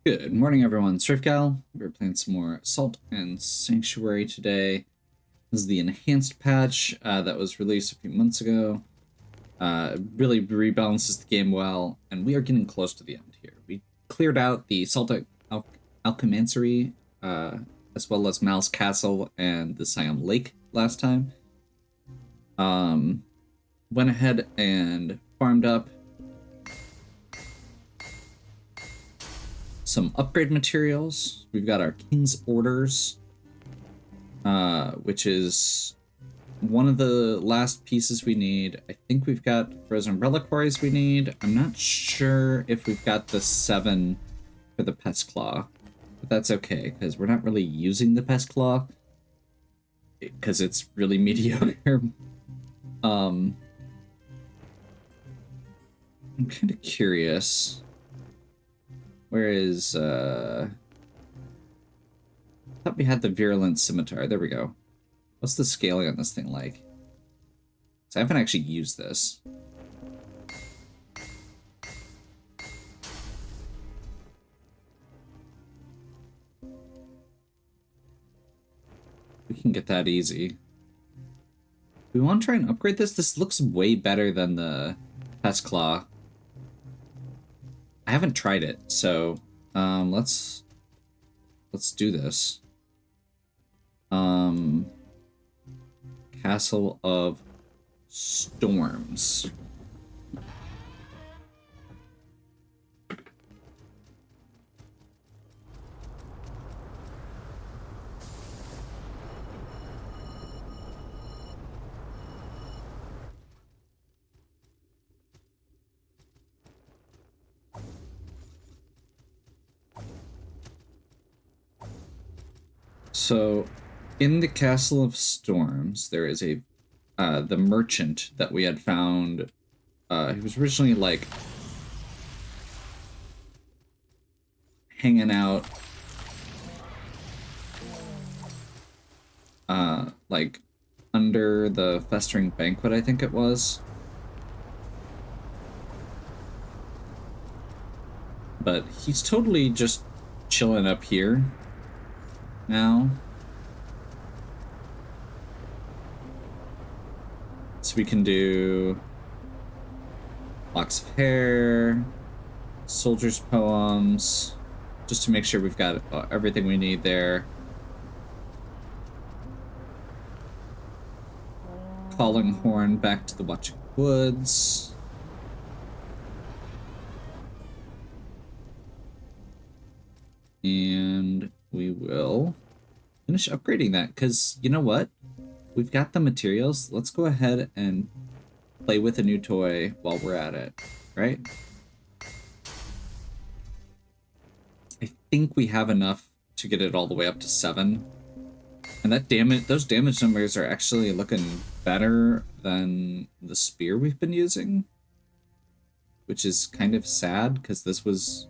Good morning, everyone. Surfgal. We're playing some more Assault and Sanctuary today. This is the enhanced patch that was released a few months ago. Really rebalances the game well, and we are getting close to the end here. We cleared out the Salt Alchemancary, as well as Mal's Castle and the Siam Lake last time. Went ahead and farmed up some upgrade materials. We've got our King's Orders, which is one of the last pieces we need. I think we've got Frozen Reliquaries we need. I'm not sure if we've got the 7 for the Pest Claw, but that's okay, because we're not really using the Pest Claw, because it's really mediocre. I'm kind of curious. Where is, I thought we had the Virulent Scimitar. There we go. What's the scaling on this thing like? So I haven't actually used this. We can get that easy. We want to try and upgrade this? This looks way better than the Pest Claw. I haven't tried it, so let's do this. Castle of Storms. So, in the Castle of Storms, there is a the merchant that we had found. He was originally like hanging out, like under the Festering Banquet, I think it was. But he's totally just chilling up here now. So we can do Locks of Hair, Soldier's Poems, just to make sure we've got everything we need there. Calling Horn back to the Watching Woods. And we will finish upgrading that, because you know what? We've got the materials. Let's go ahead and play with a new toy while we're at it, right? I think we have enough to get it all the way up to 7. And that those damage numbers are actually looking better than the spear we've been using, which is kind of sad, because this was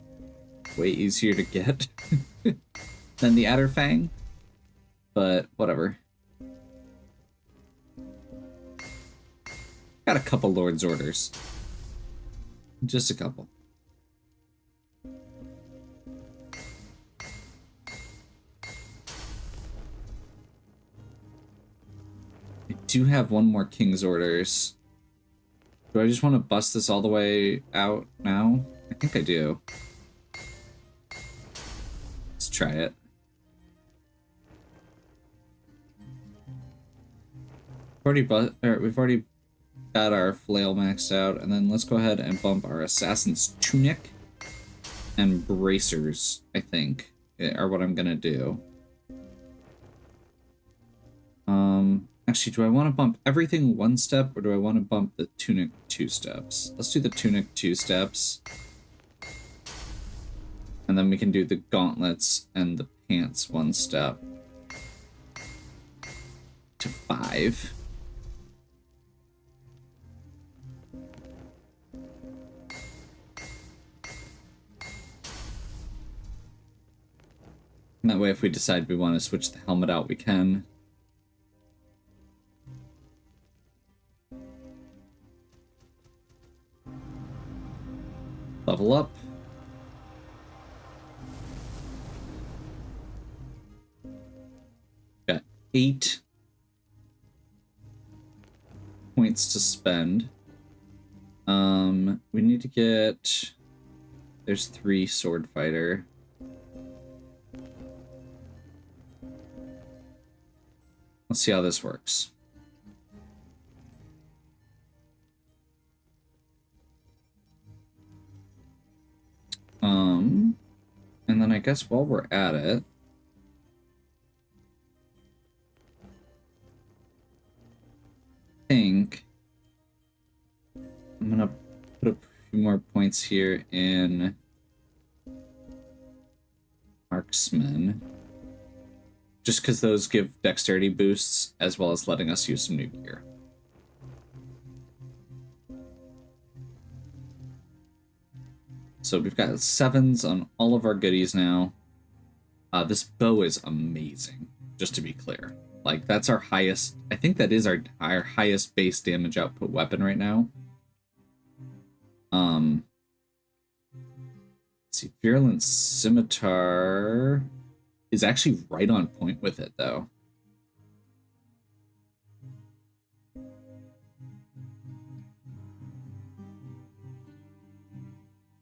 way easier to get than the Adder Fang, but whatever. Got a couple Lord's Orders. Just a couple. I do have one more King's Orders. Do I just want to bust this all the way out now? I think I do. Let's try it. We've already got our flail maxed out, and then let's go ahead and bump our Assassin's Tunic and Bracers, I think, are what I'm gonna do. Actually, do I want to bump everything 1 step, or do I want to bump the Tunic 2 steps? Let's do the Tunic 2 steps. And then we can do the Gauntlets and the Pants 1 step. To 5. And that way, if we decide we want to switch the helmet out, we can. Level up. 8 points to spend. We need to get... There's 3 sword fighter. Let's see how this works. And then I guess while we're at it, I think I'm gonna put a few more points here in marksman, just because those give dexterity boosts as well as letting us use some new gear. So we've got 7s on all of our goodies now. This bow is amazing, just to be clear. Like, that's our highest... I think that is our highest base damage output weapon right now. Let's see, Virulent Scimitar is actually right on point with it, though.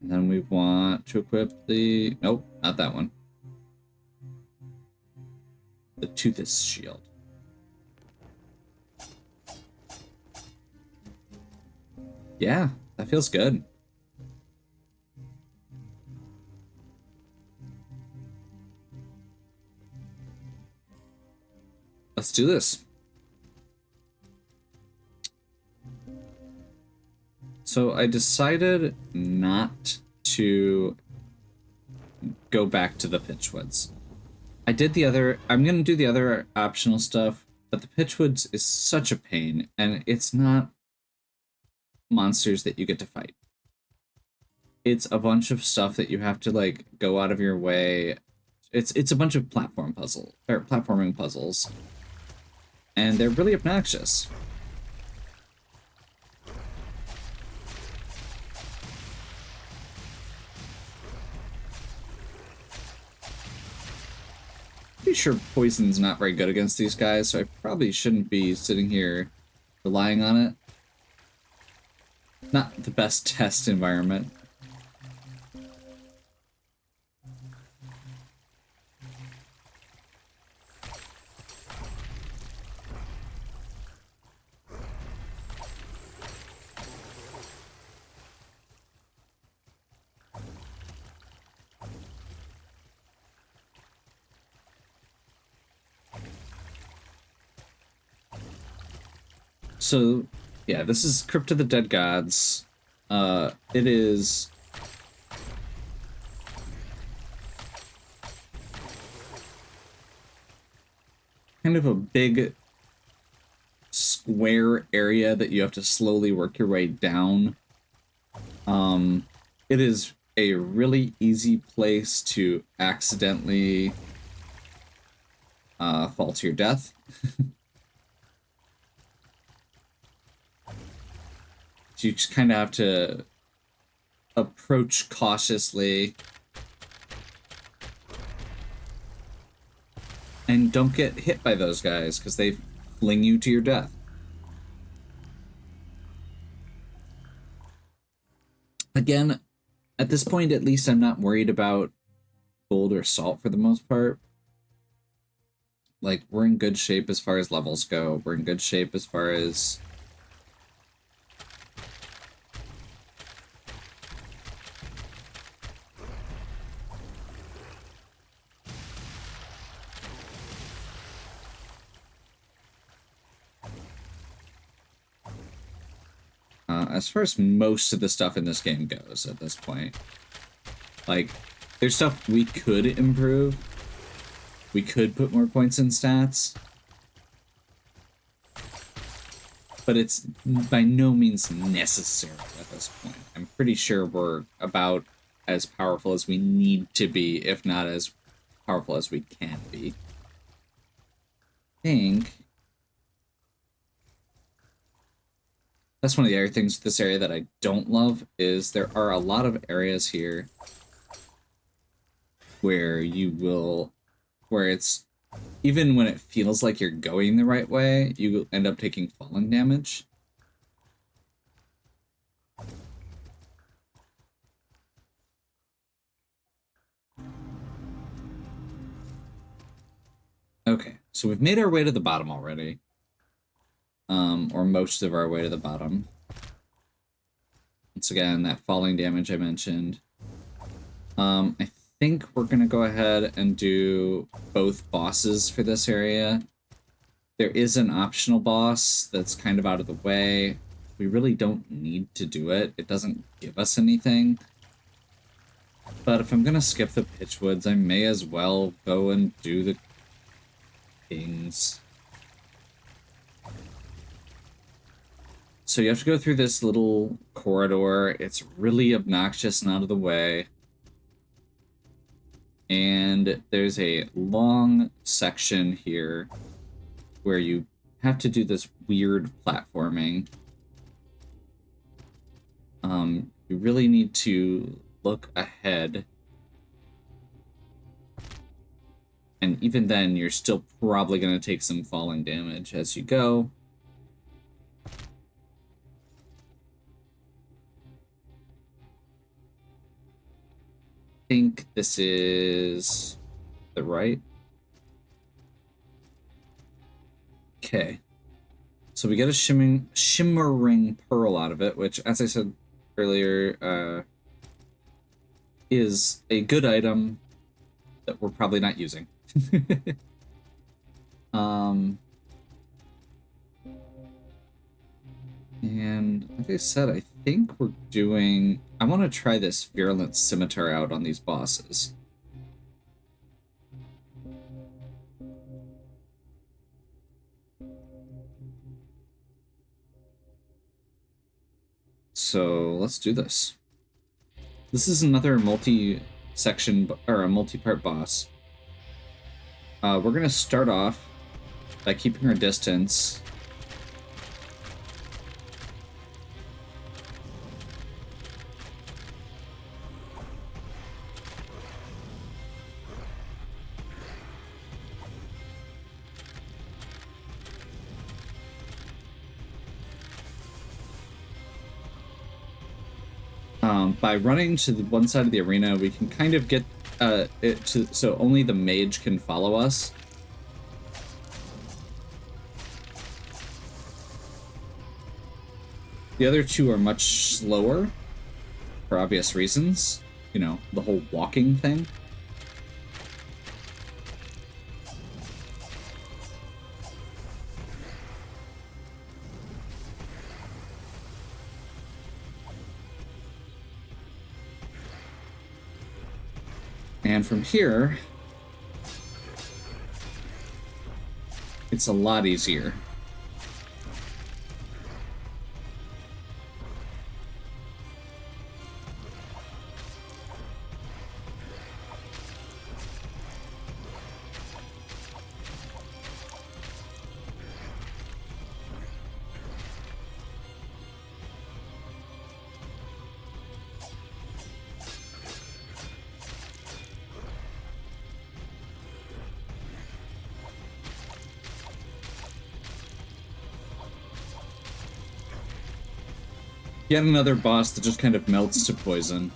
And then we want to equip the... Nope, not that one. The Tooth's Shield. Yeah, that feels good. Let's do this. So I decided not to go back to the Pitchwoods. I did the other... I'm going to do the other optional stuff, but the Pitchwoods is such a pain, and it's not monsters that you get to fight. It's a bunch of stuff that you have to, like, go out of your way. It's a bunch of platforming puzzles, and they're really obnoxious. Pretty sure poison's not very good against these guys, so I probably shouldn't be sitting here relying on it. Not the best test environment. So, yeah, this is Crypt of the Dead Gods. It is... kind of a big square area that you have to slowly work your way down. It is a really easy place to accidentally fall to your death. So you just kind of have to approach cautiously and don't get hit by those guys because they fling you to your death. Again, at this point, at least I'm not worried about gold or salt for the most part. Like, we're in good shape as far as levels go. We're in good shape as far as... as far as most of the stuff in this game goes at this point. Like, there's stuff we could improve. We could put more points in stats. But it's by no means necessary at this point. I'm pretty sure we're about as powerful as we need to be, if not as powerful as we can be. I think... that's one of the other things with this area that I don't love, is there are a lot of areas here where you will... where it's even when it feels like you're going the right way, you end up taking falling damage. Okay, so we've made our way to the bottom already. Or most of our way to the bottom. Once again, that falling damage I mentioned. I think we're gonna go ahead and do both bosses for this area. There is an optional boss that's kind of out of the way. We really don't need to do it. It doesn't give us anything. But if I'm gonna skip the Pitchwoods, I may as well go and do the Kings. So you have to go through this little corridor. It's really obnoxious and out of the way. And there's a long section here where you have to do this weird platforming. You really need to look ahead. And even then, you're still probably going to take some falling damage as you go. I think this is the right. Okay. So we get a shimmering pearl out of it, which, as I said earlier, is a good item that we're probably not using. And like I said, I think we're doing... I want to try this Virulent Scimitar out on these bosses. So let's do this. This is another multi-section or a multi-part boss. We're gonna start off by keeping our distance. By running to the one side of the arena, we can kind of get it to so only the mage can follow us. The other two are much slower for obvious reasons. You know, the whole walking thing. And from here, it's a lot easier. Yet another boss that just kind of melts to poison.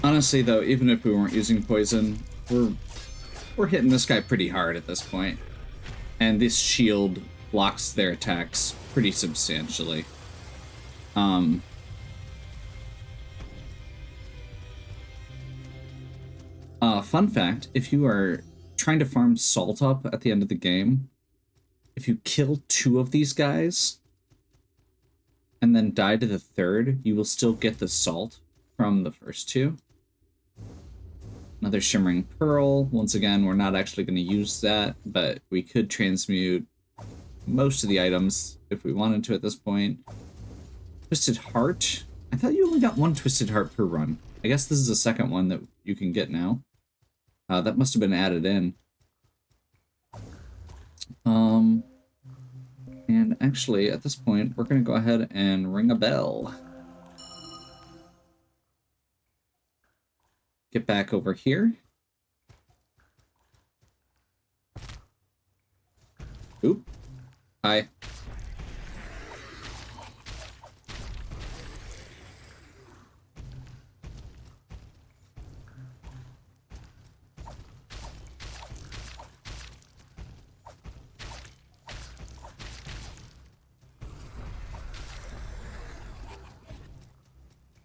Honestly, though, even if we weren't using poison, we're hitting this guy pretty hard at this point. And this shield blocks their attacks pretty substantially. Fun fact, if you are trying to farm salt up at the end of the game, if you kill 2 of these guys and then die to the 3rd, you will still get the salt from the first 2. Another Shimmering Pearl. Once again, we're not actually going to use that, but we could transmute most of the items if we wanted to at this point. Twisted Heart. I thought you only got one Twisted Heart per run. I guess this is the second one that you can get now. That must have been added in. And actually, at this point, we're going to go ahead and ring a bell. Get back over here. Oop. Hi.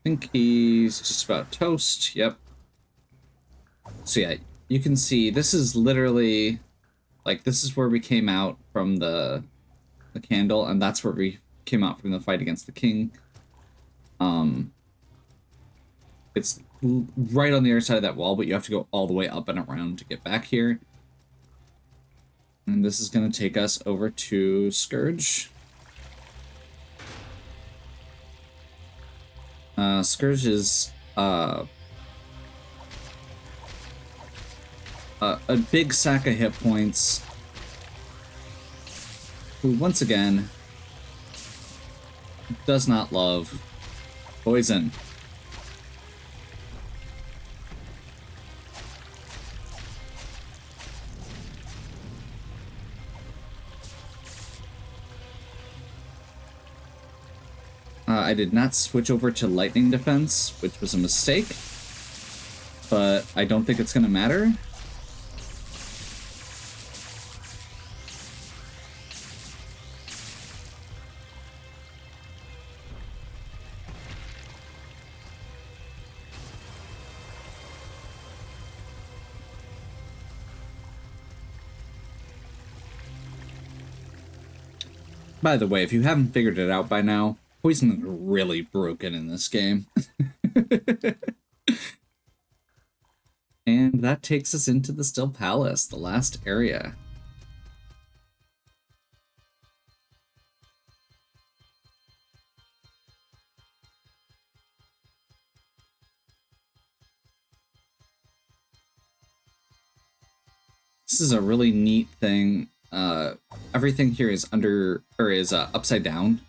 I think he's just about toast. Yep. So yeah, you can see this is literally, like, this is where we came out from the candle, and that's where we came out from the fight against the king. It's right on the other side of that wall, but you have to go all the way up and around to get back here. And this is going to take us over to Scourge. Scourge is a big sack of hit points, who once again does not love poison. I did not switch over to lightning defense, which was a mistake, but I don't think it's going to matter. By the way, if you haven't figured it out by now, poison is really broken in this game. And that takes us into the Still Palace, the last area. This is a really neat thing. Everything here is upside down.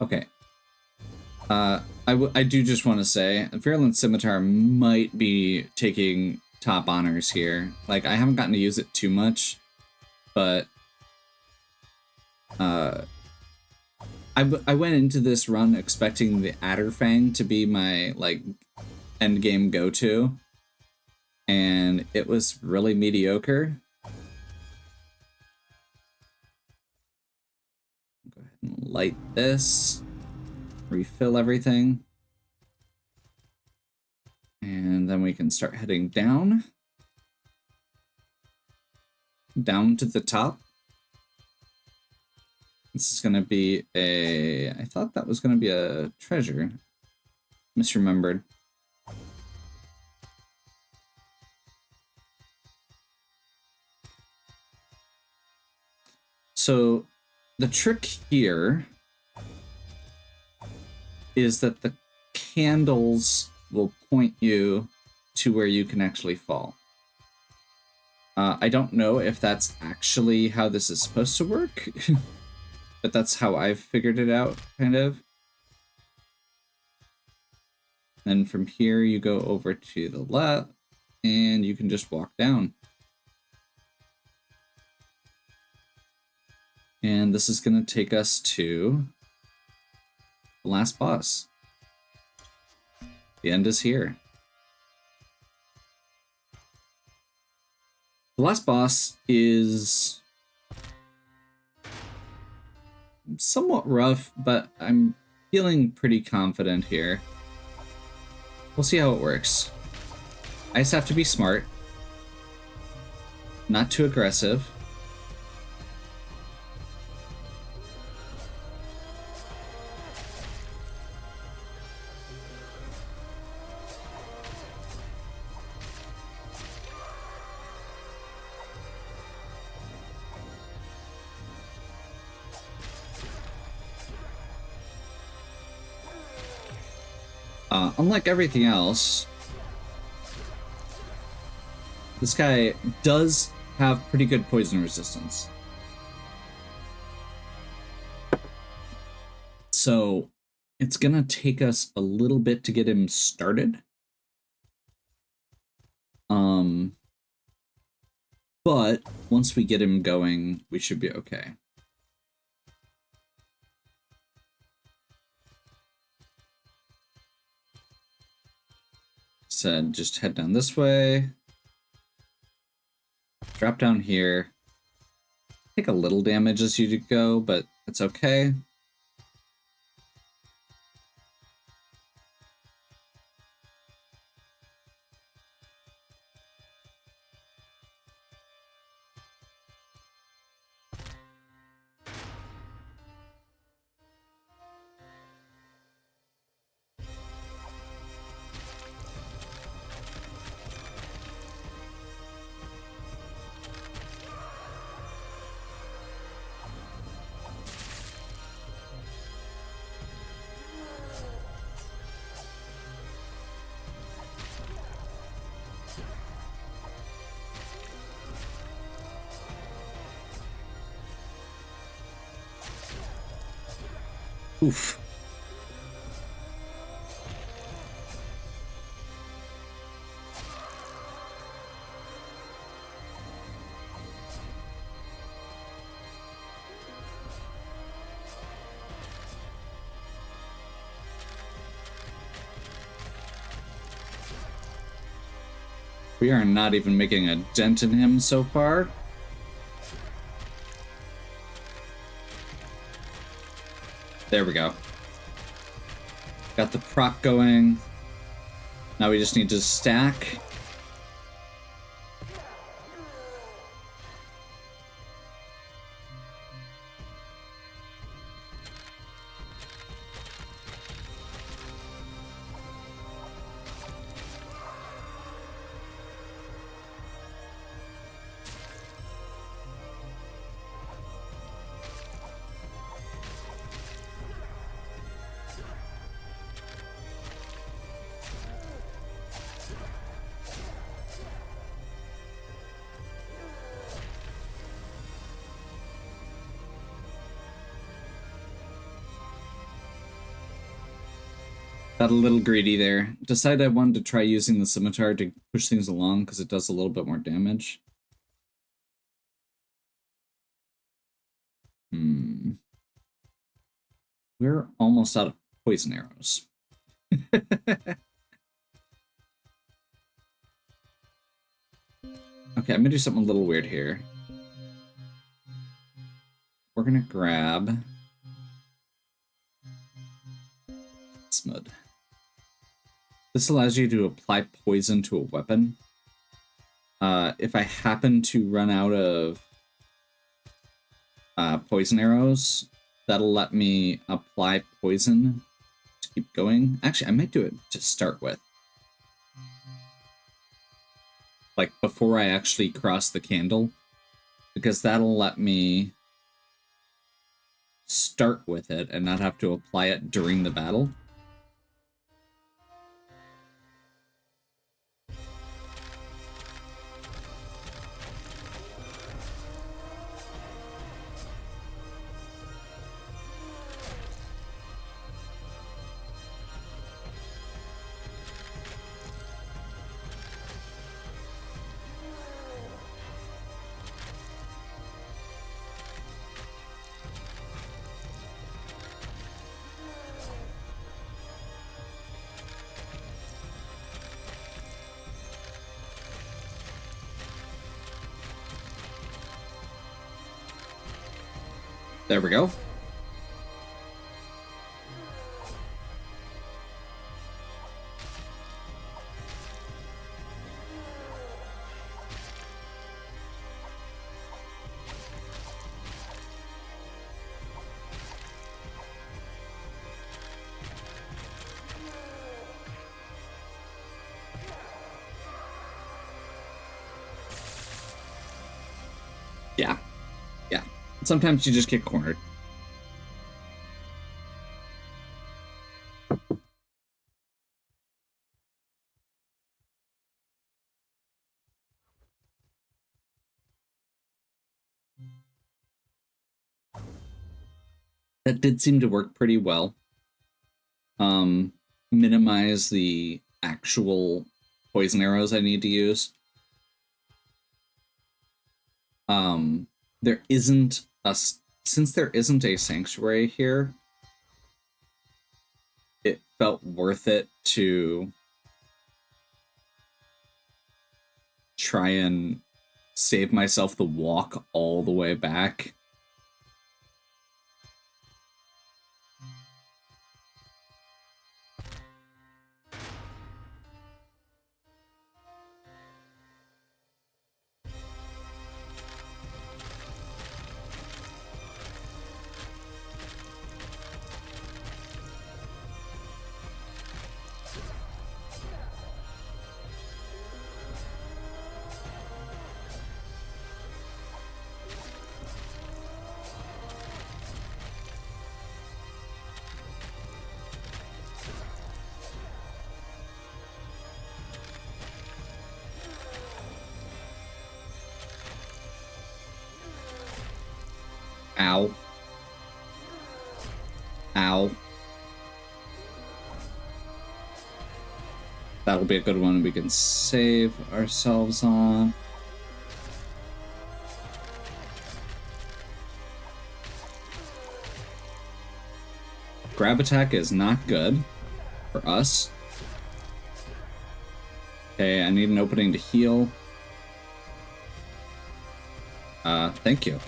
Okay. I do just want to say, Virulent Scimitar might be taking top honors here. Like, I haven't gotten to use it too much, but I went into this run expecting the Adderfang to be my, like, endgame go-to, and it was really mediocre. Go ahead and light this. Refill everything. And then we can start heading down. Down to the top. This is going to be a... I thought that was going to be a treasure. Misremembered. So the trick here is that the candles will point you to where you can actually fall. I don't know if that's actually how this is supposed to work, but that's how I've figured it out, kind of. Then from here, you go over to the left, and you can just walk down. And this is going to take us to the last boss. The end is here. The last boss is somewhat rough, but I'm feeling pretty confident here. We'll see how it works. I just have to be smart, not too aggressive. Unlike everything else, this guy does have pretty good poison resistance. So it's gonna take us a little bit to get him started. But once we get him going, we should be okay. Said just head down this way. Drop down here. Take a little damage as you go, but it's okay. Oof. We are not even making a dent in him so far. There we go. Got the proc going. Now we just need to stack. Got a little greedy there. Decided I wanted to try using the scimitar to push things along because it does a little bit more damage. We're almost out of poison arrows. Okay, I'm gonna do something a little weird here. We're gonna grab Smud. This allows you to apply poison to a weapon. If I happen to run out of poison arrows, that'll let me apply poison to keep going. Actually, I might do it to start with. Like, before I actually cross the candle. Because that'll let me start with it and not have to apply it during the battle. There we go. Yeah. Yeah. Sometimes you just get cornered. That did seem to work pretty well. Minimize the actual poison arrows I need to use. There isn't a... Since there isn't a sanctuary here, it felt worth it to try and save myself the walk all the way back. Ow. Ow. That'll be a good one we can save ourselves on. Grab attack is not good for us. Okay, I need an opening to heal. Thank you.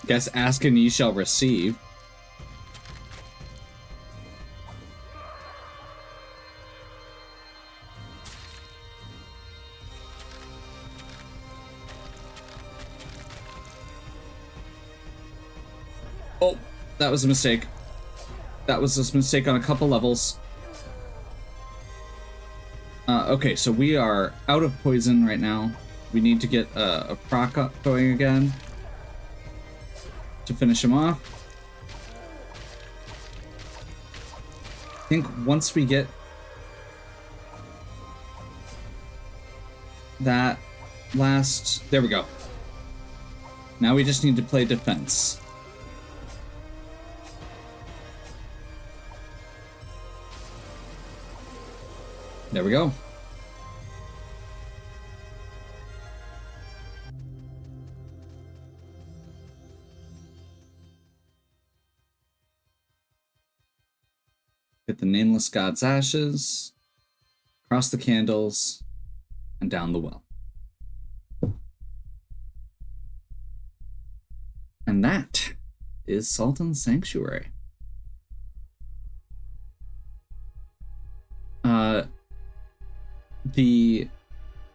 Guess ask and ye shall receive. Oh, that was a mistake. That was a mistake on a couple levels. Okay, so we are out of poison right now. We need to get a proc up going again to finish him off. I think once we get that last... There we go. Now we just need to play defense. There we go. Get the Nameless God's ashes, cross the candles, and down the well. And that is Sultan's Sanctuary. The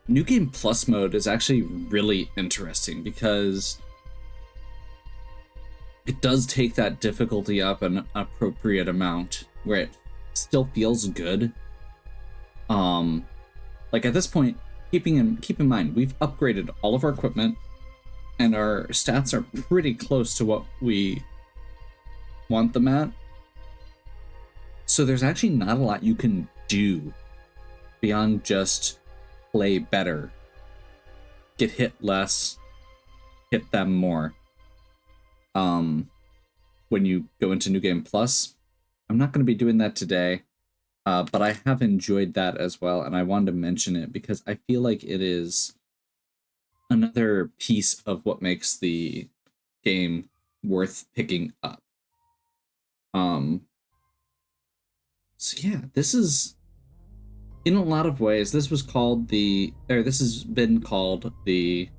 New Game Plus mode is actually really interesting because it does take that difficulty up an appropriate amount where it still feels good. Like at this point, keep in mind, we've upgraded all of our equipment and our stats are pretty close to what we want them at. So there's actually not a lot you can do beyond just play better, get hit less, hit them more. When you go into New Game Plus, I'm not going to be doing that today, but I have enjoyed that as well, and I wanted to mention it because I feel like it is another piece of what makes the game worth picking up. So yeah, this is, in a lot of ways, this has been called the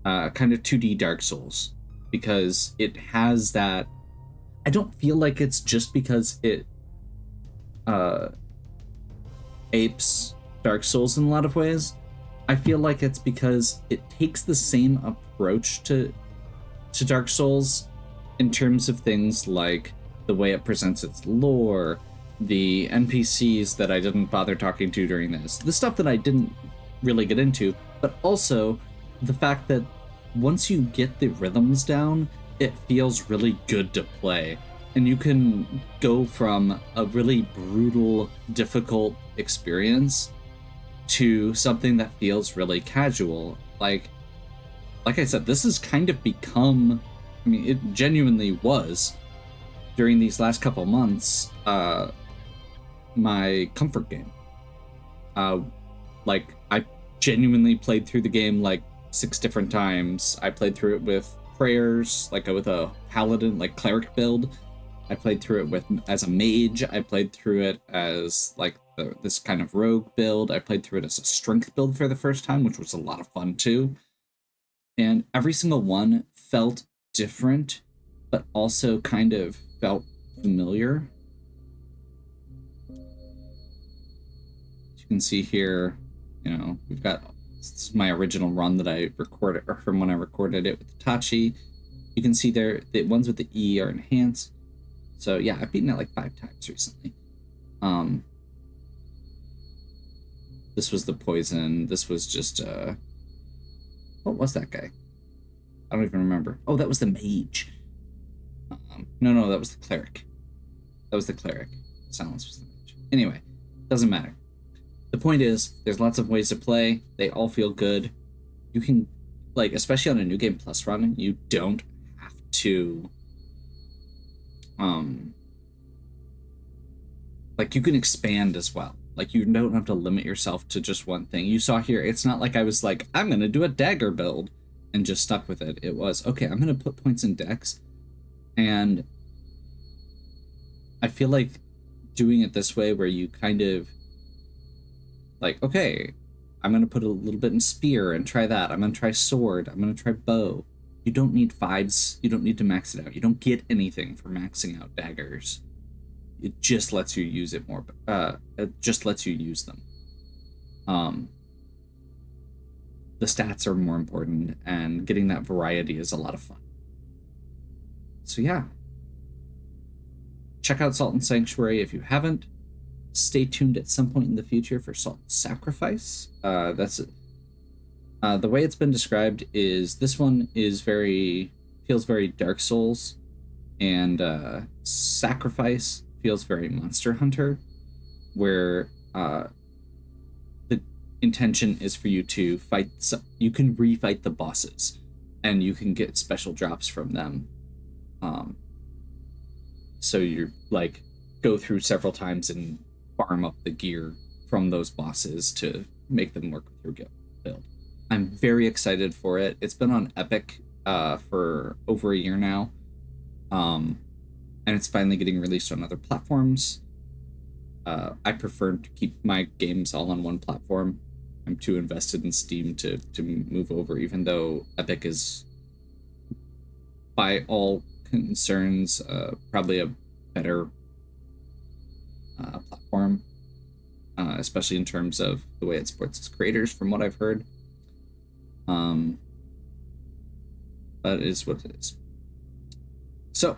kind of 2D Dark Souls, because it has that. I don't feel like it's just because it apes Dark Souls in a lot of ways. I feel like it's because it takes the same approach to Dark Souls in terms of things like the way it presents its lore, the NPCs that I didn't bother talking to during this, the stuff that I didn't really get into, but also the fact that once you get the rhythms down, it feels really good to play. And you can go from a really brutal, difficult experience to something that feels really casual. Like I said, this has kind of become I mean, it genuinely was, during these last couple months, my comfort game. Like, I genuinely played through the game like 6 different times. I played through it with prayers, like with a paladin, like cleric build. I played through it with as a mage. I played through it as like this kind of rogue build. I played through it as a strength build for the first time, which was a lot of fun too. And every single one felt different, but also kind of felt familiar. As you can see here, you know, we've got, this is my original run that I recorded, or from when I recorded it with Tachi. You can see there, the ones with the E are enhanced. So yeah, I've beaten it like 5 times recently. This was the poison. This was just, what was that guy? I don't even remember. Oh, that was the mage. No, that was the cleric. That was the cleric. Silence was the mage. Anyway, doesn't matter. The point is, there's lots of ways to play. They all feel good. You can, like, especially on a New Game Plus run, you don't have to, like, you can expand as well. Like, you don't have to limit yourself to just one thing. You saw here, it's not like I was like, I'm going to do a dagger build and just stuck with it. It was, okay, I'm going to put points in dex. And I feel like doing it this way where you kind of, like, okay, I'm going to put a little bit in spear and try that. I'm going to try sword. I'm going to try bow. You don't need 5s. You don't need to max it out. You don't get anything for maxing out daggers. It just lets you use it more. It just lets you use them. The stats are more important, and getting that variety is a lot of fun. So yeah. Check out Salt and Sanctuary if you haven't. Stay tuned at some point in the future for Salt and Sacrifice. That's it. The way it's been described is this one is feels very Dark Souls, and Sacrifice feels very Monster Hunter, where the intention is for you to fight. You can refight the bosses, and you can get special drops from them. So you're like go through several times and farm up the gear from those bosses to make them work with your build. I'm very excited for it. It's been on Epic for over a year now. And it's finally getting released on other platforms. I prefer to keep my games all on one platform. I'm too invested in Steam to move over, even though Epic is, by all concerns, probably a better platform, especially in terms of the way it supports its creators, from what I've heard. But it is what it is. So, I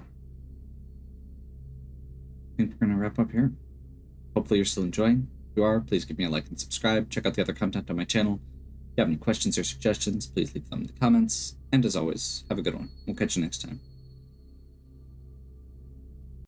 think we're going to wrap up here. Hopefully you're still enjoying. If you are, please give me a like and subscribe. Check out the other content on my channel. If you have any questions or suggestions, please leave them in the comments. And as always, have a good one. We'll catch you next time.